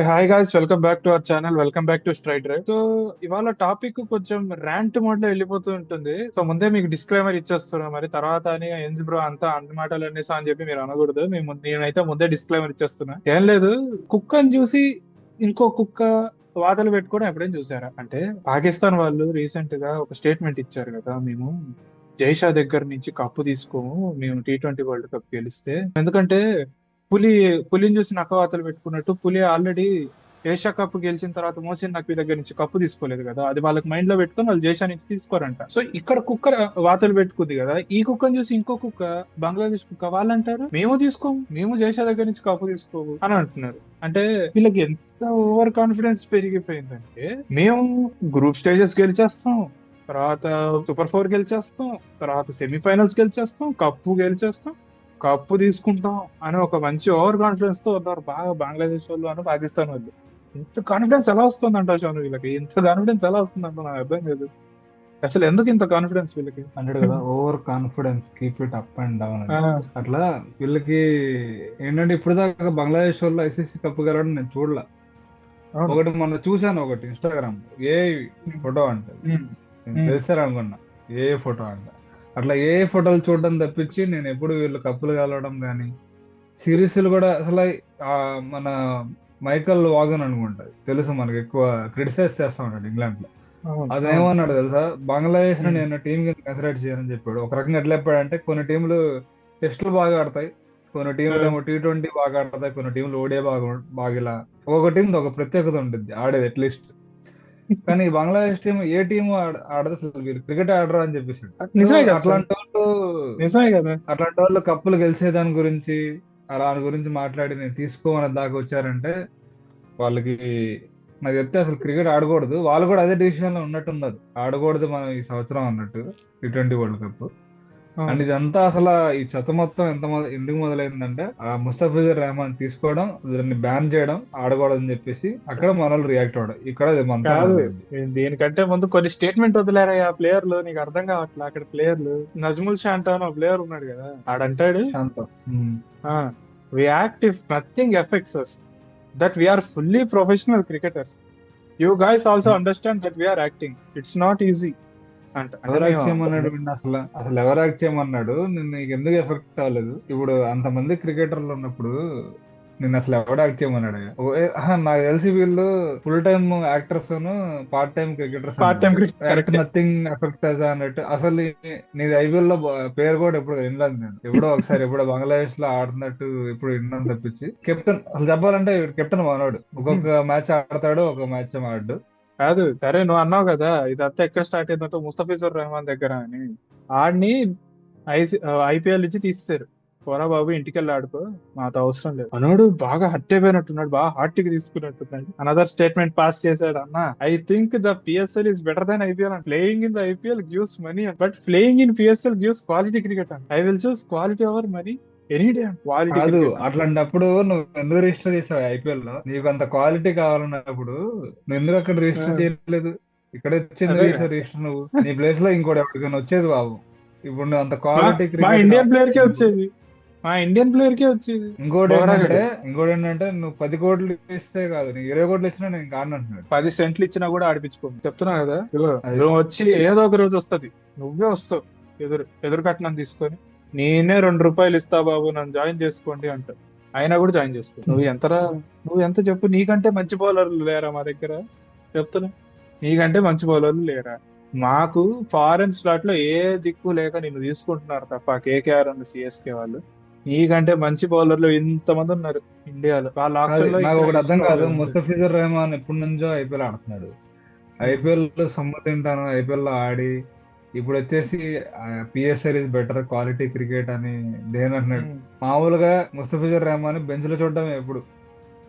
Hi guys, welcome back to our channel. Welcome back to straight drive. So ఇవాళ topic కొంచెం rant mode లో వెళ్ళిపోతూ ఉంటుంది. So ముందే మీకు డిస్క్లైమర్ ఇచ్చేస్తున్నా, మరి తర్వాత అని ఏంది బ్రో అంతా అన్ని మాటలు అనేసా అని చెప్పి మీరు అనకూడదు. నేనైతే ముందే డిస్క్లైమర్ ఇచ్చేస్తున్నా. ఏం లేదు, కుక్కని చూసి ఇంకో కుక్క వాతలు పెట్టుకోవడం ఎప్పుడైనా చూసారా? అంటే పాకిస్తాన్ వాళ్ళు రీసెంట్ గా ఒక స్టేట్మెంట్ ఇచ్చారు కదా, మేము జైషా దగ్గర నుంచి కప్పు తీసుకోము, మేము T20 వరల్డ్ కప్ గెలిస్తే. ఎందుకంటే పులి పులిని చూసి నక్కవాతలు పెట్టుకున్నట్టు, పులి ఆల్రెడీ ఏషియా కప్ గెలిచిన తర్వాత మోసిన్ నక్వి దగ్గర నుంచి కప్పు తీసుకోలేదు కదా, అది వాళ్ళకి మైండ్ లో పెట్టుకొని వాళ్ళు జైషా నుంచి తీసుకోరంట. సో ఇక్కడ కుక్క వాతలు పెట్టుకుంది కదా, ఈ కుక్కని చూసి ఇంకో కుక్క, బంగ్లాదేశ్ కుక్క, వాళ్ళు అంటారు మేము తీసుకోము, మేము జైషా దగ్గర నుంచి కప్పు తీసుకోము అని అంటున్నారు. అంటే వీళ్ళకి ఎంత ఓవర్ కాన్ఫిడెన్స్ పెరిగిపోయిందంటే, మేము గ్రూప్ స్టేజెస్ గెలిచేస్తాం, తర్వాత సూపర్ ఫోర్ గెలిచేస్తాం, తర్వాత సెమీఫైనల్స్ గెలిచేస్తాం, కప్పు గెలిచేస్తాం, కప్పు తీసుకుంటాం అని ఒక మంచి ఓవర్ కాన్ఫిడెన్స్ తో ఉన్నారు బాగా బంగ్లాదేశ్ వాళ్ళు అని పాకిస్తాన్ వాళ్ళు. ఇంత కాన్ఫిడెన్స్ ఎలా వస్తుందంట షాను వీళ్ళకి? ఇంత కాన్ఫిడెన్స్ ఎలా వస్తుందంట నాకు అర్థం లేదు. అసలు ఎందుకు ఇంత కాన్ఫిడెన్స్ వీళ్ళకి? అంటాడు కదా, over confidence keep it up and down ఆ, అని. అట్లా వీళ్ళకి ఏంటంటే ఇప్పుడు దాకా బంగ్లాదేశ్ వాళ్ళు ఐసీసీ కప్ గెలవడం నేను చూడలే. అవును. ఒకటి మొన్న చూశాను, ఒకటి ఇన్స్టాగ్రామ్ ఏ ఉమ్, ఫోటో అంటే ఉమ్, నేను ఉమ్. చేశారు అనుకున్నా. ఏ ఫోటో అంట అట్లా ఏ ఫోటోలు చూడడం తప్పించి నేను ఎప్పుడు వీళ్ళు కప్పులు కలవడం కానీ సిరీస్లు కూడా అసలు ఆ మన మైకల్ వాగన్ అనుకుంటా, తెలుసు మనకి, ఎక్కువ క్రిటిసైజ్ చేస్తా ఉంటాడు ఇంగ్లాండ్ లో. అవును, అవును. అదేమన్నాడు తెలుసా, బంగ్లాదేశ్ ని ఉమ్, నేను టీం కింద కన్సిడర్ చేయనని చెప్పాడు. ఒక రకంగా ఎట్లా చెప్పాడంటే, కొన్ని టీంలు టెస్టులు బాగా ఆడతాయి, కొన్ని టీంలు ఆ, ఏమో T20 బాగా ఆడతాయి, కొన్ని టీంలు ఓడియా బాగా ఇలా ఒక్కొక్క టీం ఒక ప్రత్యేకత ఉంటుంది ఆడేది అట్లీస్ట్. కానీ ఈ బంగ్లాదేశ్ టీం ఏ టీం ఆడదు అసలు, వీళ్ళు క్రికెట్ ఆడరు అని చెప్పేసాడు. సో నిజమే కదా సార్, అట్లాంటి వాళ్ళు నిజమే కదా. అట్లాంటి వాళ్ళు కప్పులు గెలిచే దాని గురించి దాని గురించి మాట్లాడి నేను తీసుకోమని దాకా వచ్చారంటే వాళ్ళకి, నాకు చెప్తే అసలు క్రికెట్ ఆడకూడదు. వాళ్ళు కూడా అదే డిసిషన్ లో ఉన్నట్టున్నారు, ఆడకూడదు మనం ఈ సంవత్సరం అన్నట్టు T20 వరల్డ్ కప్. అండ్ అవును. ఇదంతా అసలు ఈ చెత్త మొత్తం ఎందుకు మొదలైందంటే, ఆ ముస్తఫిజుర్ రెహమాన్ తీసుకోవడం, దాన్ని బ్యాన్ చేయడం, ఆడకూడదని చెప్పేసి అక్కడ మన వాళ్ళు రియాక్ట్ అవ్వడం, ఇక్కడ ఇదంతా కాదు, మొదలైంది. దీనికంటే ముందు కొన్ని స్టేట్మెంట్ వదిలేరా ఆ ప్లేయర్లు, నీకు అర్థం కావట్లే. అక్కడ ప్లేయర్లు నజ్ముల్ షాంటా అని ప్లేయర్ ఉన్నాడు కదా, ఆడంటాడు, శాంతం. We act if nothing affects us, that we're fully professional cricketers, you guys also understand that we're acting, it's not easy అంట. అంటే ఎవరు యాక్ట్ మేము చేయమన్నాడు వీడిని? అసలు అసలు ఎవరు యాక్ట్ చేయమన్నాడు నిన్ను? నీకు ఎందుకు ఎఫెక్ట్ అవ్వలేదు? ఇప్పుడు అంతమంది క్రికెటర్లు ఉన్నప్పుడు నిన్ను అసలు ఎవడు యాక్ట్ చేయమన్నాడు? నాకు తెలిసి వీళ్ళు full time actors part time cricketers part time అనుకుంటా. క్రికెట్ యాక్ట్ కరెక్టే. నథింగ్ ఎఫెక్ట్ అన్నట్టు. అసలు నీది ఐపీఎల్ లో పేరు కూడా ఎప్పుడు వినలేదు నేను. ఎప్పుడో ఒకసారి ఎప్పుడో బంగ్లాదేశ్ లో ఆడుతున్నట్టు ఇప్పుడు విన్నాను తప్పించి. కెప్టెన్ అసలు చెప్పాలంటే కెప్టెన్ మనోడు, ఒక్కొక్క మ్యాచ్ ఆడతాడు, ఒక్కొక్క మ్యాచ్ ఆడు. కాదు, సరే నువ్వు అన్నావు కదా ఇదంతా ఎక్కడ స్టార్ట్ అయిందంటే ముస్తఫిజుర్ రెహమాన్ దగ్గర అని. ఆడిని ఐపీఎల్ నుంచి తీసేశారు. పోరా బాబు, ఇంటికెళ్ళి ఆడుకో, మాతో అవసరం లేదు అన్నాడు. బాగా హర్ట్ అయిపోయినట్టున్నాడు, బాగా హార్ట్ కి తీసుకున్నట్టున్నాడు. అనదర్ స్టేట్మెంట్ పాస్ చేశాడు, అన్న I think the పిఎస్ఎల్ is better than IPL and playing in the IPL gives money, but playing in పిఎస్ఎల్ gives quality cricket and I will choose quality over money any day. Quality కాదు, cricket అంట. అట్లాంటప్పుడు నువ్వు ఎందుకు register చేసావు IPL లో? నీకు అంత quality కావాలన్నప్పుడు నువ్వు ఎందుకు అక్కడ ఆ, రిజిస్టర్ చేయలేదు? ఇక్కడ వచ్చి ఎందుకు అదేగా. చేసావు రిజిస్టర్? నువ్వు నీ ప్లేస్ లో ఇంకోటి ఎవరికైనా వచ్చేది బాబు. ఇప్పుడు నువ్వు అంత మా క్వాలిటీ మా క్రికెట్ ఇండియన్ ప్లేయర్ కే కావాలన్నప్పుడు. వచ్చేది, మా ఇండియన్ ప్లేయర్ కే వచ్చేది. ఇంకోటి ఏంటంటే బోగడాగడు ఇంకోటి ఏంటంటే నువ్వు 10 కోట్లు ఇస్తే కాదు, నీకు 20 కోట్లు ఇచ్చినా నేను కాను అంటున్నాడు. 10 సెంట్లు ఇచ్చినా కూడా ఆడిపించుకోము, చెప్తున్నా కదా. ఇదిగో, అది నువ్వు వచ్చి ఏదో ఒక రోజు వస్తది, నువ్వే వస్తావు ఎదురు కట్నం తీసుకొని, నేనే ₹2 ఇస్తా బాబు, నన్ను జాయిన్ చేసుకోండి అంట. అయినా కూడా జాయిన్ చేసుకో. నువ్వు ఎంత చెప్పు, నీకంటే మంచి బౌలర్లు లేరా మా దగ్గర? చెప్తున్నా, నీకంటే మంచి బౌలర్లు లేరా? మాకు ఫారెన్ స్లాట్ లో ఏ దిక్కు లేక నిన్ను తీసుకుంటున్నారు తప్ప, కేకేఆర్ అండ్ సిఎస్కే వాళ్ళు. నీకంటే మంచి బౌలర్లు ఇంతమంది ఉన్నారు ఇండియాలో, వాళ్ళ కాదు, ఆప్షన్ లో నాకు ఇక్కడ ఒకటి అర్థం కాదు. తీసుకోవాలి అంతే. ముస్తఫిజుర్ రెహమాన్ ఎప్పటి నుంచో ఐపీఎల్ ఆడుతున్నాడు, ఉమ్, ఐపీఎల్ లో సొమ్ము తింటాను, ఐపీఎల్ లో ఆడి ఇప్పుడు వచ్చేసి PSR is better quality cricket అని దేని అంటున్నాడు? ఉమ్. మామూలుగా ముస్తఫిజుర్ రెహమాన్ బెంచ్ లో చూడడం ఎప్పుడు,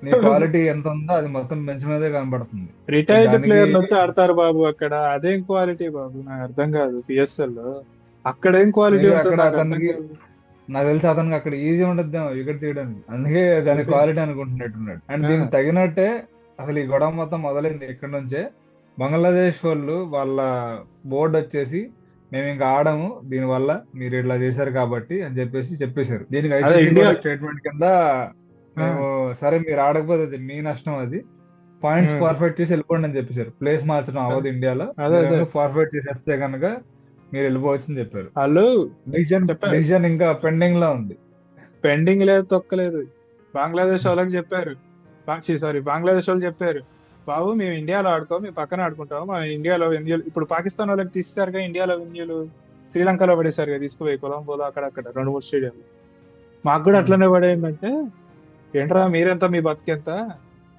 నీ క్వాలిటీ ఎంత ఉందో అది మొత్తం బెంచ్ మీదే కనబడుతుంది. రిటైర్డ్ దానికి ప్లేయర్లు వచ్చి ఆడతారు బాబు అక్కడ, అదేం క్వాలిటీ బాబు నాకు అర్థం కాదు. పిఎస్ఎల్ లో అక్కడ ఏం క్వాలిటీ మేబీ ఉంటుంది అక్కడ నాకు అర్థం అతనికి, కాదు. నాకు తెలిసి అతనికి అక్కడ ఈజీ ఉండద్దేమో వికెట్ తీయడానికి, అందుకే దాని సరే. క్వాలిటీ అనుకుంటున్నట్టున్నాడు. అండ్ ఆ, దీనికి తగినట్టే అసలు ఈ గొడవ మొత్తం మొదలైంది ఇక్కడ నుంచే. బంగ్లాదేశ్ వాళ్ళు వాళ్ళ బోర్డు వచ్చేసి, మేము ఇంకా ఆడము దీనివల్ల, మీరు ఇట్లా చేశారు కాబట్టి అని చెప్పేసి చెప్పేశారు. దీనికి అదే ఐసీసీ ఇండియా. కూడా స్టేట్మెంట్ కింద మేము సరే మీరు ఆడకపోతే అది మీ నష్టం, అది పాయింట్స్ ఉమ్. ఫార్ఫెక్ట్ చేసి వెళ్ళిపోండి అని చెప్పేశారు. ప్లేస్ మార్చడం అవ్వదు ఇండియాలో, అదే మీరు అదే ఫార్ఫెక్ట్ చేసేస్తే కనుక మీరు వెళ్ళిపోవచ్చు అని చెప్పారు. వాళ్ళు డిసిజన్ చెప్పారు. డిసిజన్ ఇంకా పెండింగ్ లో ఉంది. పెండింగ్ లేదు, తొక్కలేదు. బంగ్లాదేశ్ వాళ్ళకి చెప్పారు, సారీ బంగ్లాదేశ్ వాళ్ళు చెప్పారు, బాబు మేము ఇండియాలో ఆడుకో, మేము పక్కన ఆడుకుంటాము, మా ఇండియాలో వెన్యూలు ఇప్పుడు పాకిస్తాన్ వాళ్ళకి తీసేసారుగా ఇండియాలో వెన్యూలు, శ్రీలంకలో పడేసారుగా తీసుకుపోయి కొలంబోలో అక్కడక్కడ 2-3 స్టేడియంలు. మాకు కూడా ఉమ్. అట్లనే పడేయందంటే, ఏంట్రా మీరెంత మీ బతికెంత,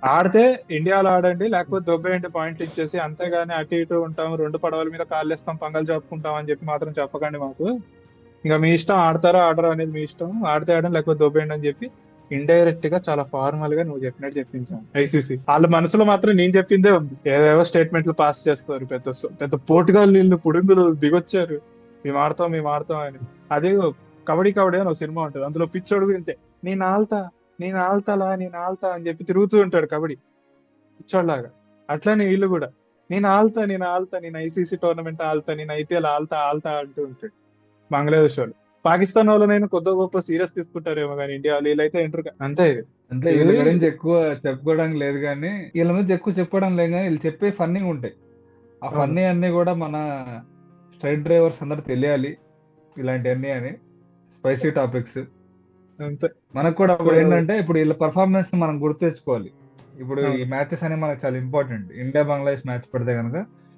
ఆడితే ఇండియాలో ఆడండి లేకపోతే దొబ్బేయండి పాయింట్లు ఇచ్చేసి, అంతేగాని అటు ఇటు ఉంటాం 2 పడవల మీద కాళ్ళేస్తాం పంగలు చెప్పుకుంటాం అని చెప్పి మాత్రం చెప్పకండి మాకు. ఇంకా మీ ఇష్టం, ఆడతారో ఆడరో అనేది మీ ఇష్టం, ఆడితే ఆడండి లేకపోతే దొబ్బేయండి అని చెప్పి ఇండైరెక్ట్ గా చాలా ఫార్మల్ గా నువ్వు చెప్పినట్టు చెప్పించాను ఐసీసీ. వాళ్ళ మనసులో మాత్రం నేను చెప్పిందే ఉంది. ఏవేవో స్టేట్మెంట్లు పాస్ చేస్తారు, పెద్ద పెద్ద పోటుగాళ్ళు వీళ్ళు, పుడుగులు దిగొచ్చారు, మేము ఆడతాం అని. అదే కబడ్డీ కబడ్డీ అని ఒక సినిమా ఉంటుంది, అందులో పిచ్చోడు ఇంతే, నేను ఆల్తా నేను ఆల్తా అని చెప్పి తిరుగుతూ ఉంటాడు కబడ్డీ పిచ్చోడ్లాగా. అట్లానే వీళ్ళు కూడా, నేను ఐసీసీ టోర్నమెంట్ ఆల్తా, నేను ఐపీఎల్ ఆల్తా ఆల్తా అంటూ ఉంటాడు బంగ్లాదేశ్ వాళ్ళు. పాకిస్తాన్ వాళ్ళనైనా కొద్ది గొప్ప సీరియస్ తీసుకుంటారేమో కానీ ఇండియా వాళ్ళు వీళ్ళైతే ఎంటర్ అంతే. ఇది అంటే వీళ్ళ ఇది గురించి ఎక్కువ చెప్పుకోవడానికి లేదు, కానీ వీళ్ళ మీద ఎక్కువ చెప్పుకోవడం లేదు, కానీ వీళ్ళు చెప్పే ఫన్నీ ఉంటాయి. ఆ అవును, ఫన్నీ అన్ని కూడా మన స్ట్రైట్ డ్రైవర్స్ అందరు తెలియాలి ఇలాంటివన్నీ అని. స్పైసీ టాపిక్స్ అంతే. మనకు కూడా. సో అప్పుడు ఏంటంటే ఇప్పుడు వీళ్ళ పర్ఫార్మెన్స్ మనం గుర్తు తెచ్చుకోవాలి. ఇప్పుడు ఈ అవును. మ్యాచెస్ అనేవి మనకు చాలా ఇంపార్టెంట్. ఇండియా బంగ్లాదేశ్ మ్యాచ్ పెడితే కనుక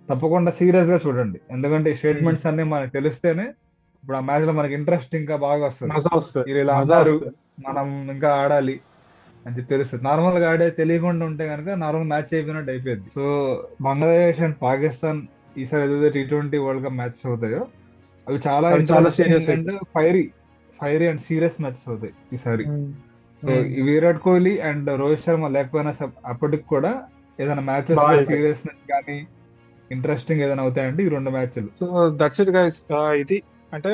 తప్పకుండా సీరియస్ గా చూడండి, ఎందుకంటే ఈ ఉమ్. స్టేట్మెంట్స్ అన్ని మనకు తెలిస్తేనే ఇప్పుడు ఆ మ్యాచ్ లో మనకి ఇంట్రెస్ట్ ఇంకా బాగా వస్తుంది. మజా వస్తుంది, వీళ్ళు ఇలా మజా అన్నారు, వస్తుంది. మనం ఇంకా ఆడాలి అని చెప్పి తెలుస్తుంది. నార్మల్ గా ఆడే తెలియకుండా ఉంటే కనుక నార్మల్ మ్యాచ్ అయిపోయినట్టు అయిపోయింది. సో బంగ్లాదేశ్ అండ్ పాకిస్తాన్ ఈసారి ఏదైతే T20 వరల్డ్ కప్ మ్యాచెస్ అవుతాయో అవి చాలా అవి చాలా సీరియస్ ఇంట్రెస్టింగ్ అండ్ అయిపోయి. Fiery fiery and serious matches అవుతాయి ఈసారి. ఉమ్. సో ఉమ్. ఈ విరాట్ కోహ్లీ అండ్ రోహిత్ శర్మ లేకపోయినా అప్పటికి కూడా ఏదైనా మ్యాచెస్ బాగా లో అవుతాయి. సీరియస్నెస్ కానీ ఇంట్రెస్టింగ్ ఏదైనా అవుతాయంటే ఈ 2 మ్యాచ్లు. So that's it guys. ఇది అంటే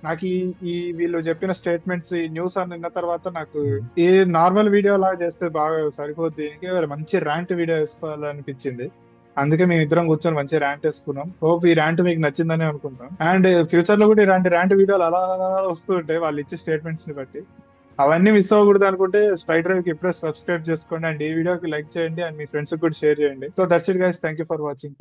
నాకు ఈ ఈ వీళ్ళు చెప్పిన స్టేట్మెంట్స్, ఈ న్యూస్ అని విన్న తర్వాత నాకు ఈ నార్మల్ వీడియో లాగా చేస్తే బాగా సరిపోద్ది, దీనికి మంచి ర్యాంట్ వీడియో వేసుకోవాలనిపించింది. అందుకే మేము ఇద్దరం కూర్చొని మంచి ర్యాంట్ వేసుకున్నాం. హోప్ ఈ ర్యాంట్ మీకు నచ్చిందని అనుకుంటాం. అండ్ ఫ్యూచర్ లో కూడా ఇలాంటి ర్యాంట్ వీడియోలు అలా వస్తూ ఉంటాయి వాళ్ళు ఇచ్చే స్టేట్మెంట్స్ ని బట్టి. అవన్నీ మిస్ అవ్వకూడదు అనుకుంటే స్ట్రైట్ డ్రైవ్ కి ఇప్పుడే సబ్స్క్రైబ్ చేసుకోండి, అండ్ ఈ వీడియోకి లైక్ చేయండి, అండ్ మీ ఫ్రెండ్స్ కూడా షేర్ చేయండి. So that's it guys, thank you for watching.